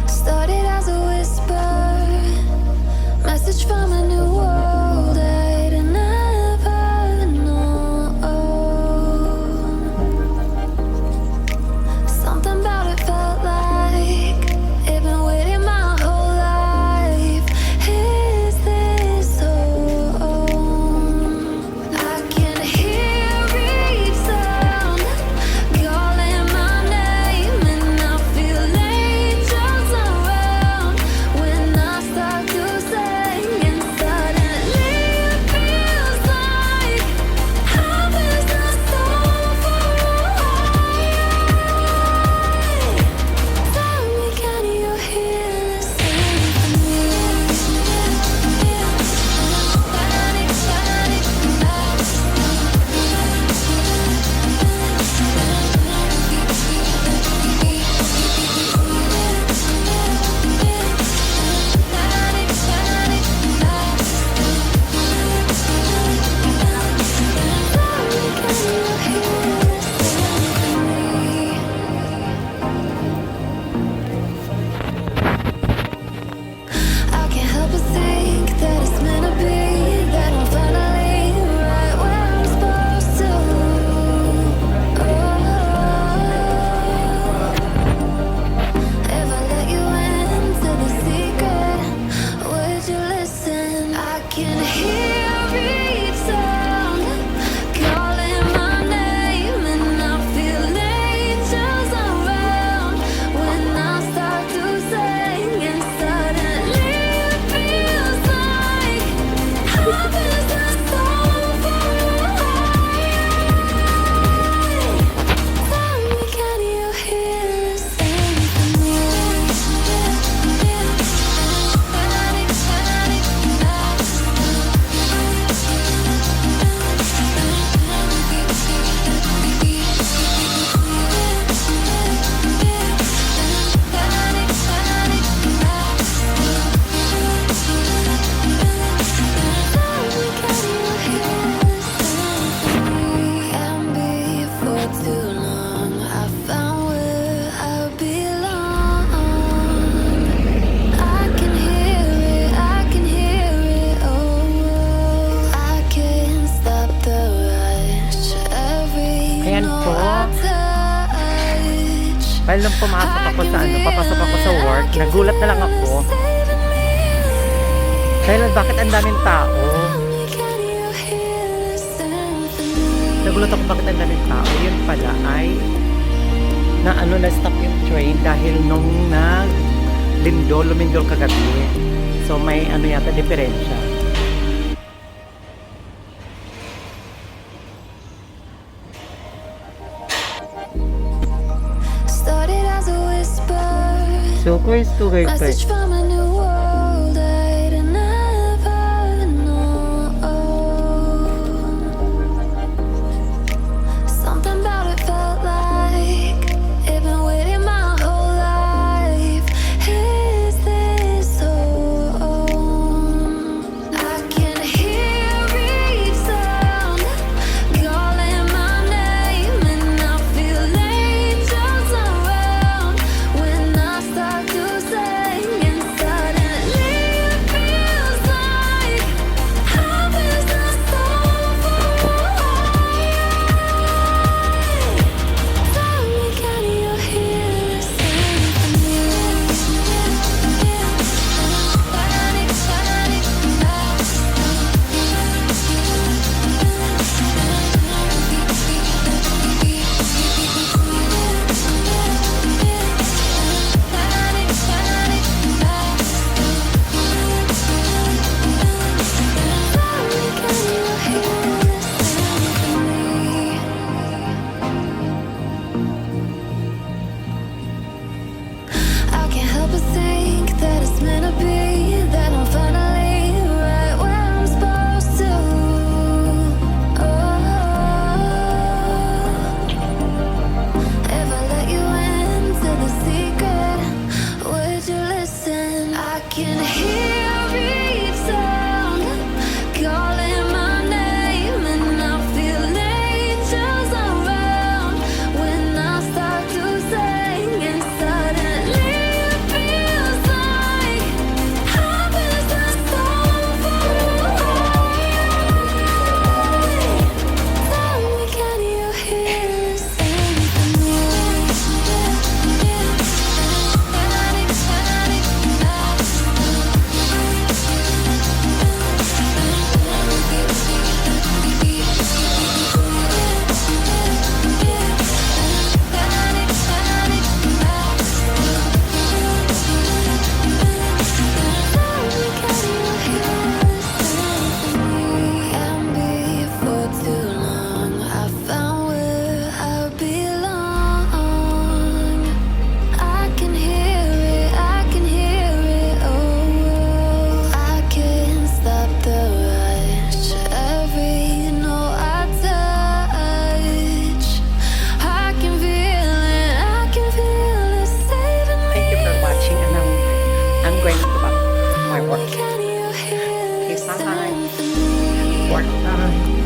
Started as a whisper, message from a new world I'd never known. Something about it felt like it'd been waiting my whole life. Is this so? I can hear each sound calling my name, and I feel angels around when I start to sing, and suddenly it feels like heaven's not so far away. Tell me, can you hear the symphony? I can't help but think that it's meant to be, that I'm finally right where I'm supposed to. If I let you into the secret, would you listen? I can hear each sound calling my name, and I feel angels around when I start to sing, and suddenly it feels like heaven's not so far away. Tell me, can you hear the symphony? And before too long, I found where I belong. I can hear it, oh, I can't stop the rush. Every Ayan note po. I touch. Dahil nung pumasok ako sa papasok ako sa work, nagulat na lang ako. Dahil bakit ang daming tao? Nagulat ako bakit ang daming tao. Yun pala ay na-stop yung train dahil nung lumindol kagabi. So may yata diferensya. Started as a whisper, So, where's to her message from a new world I'd never known. Something about it felt like it'd been waiting my whole life. Is this so? I can hear each sound calling my name, and I feel angels around when I start to sing, and support.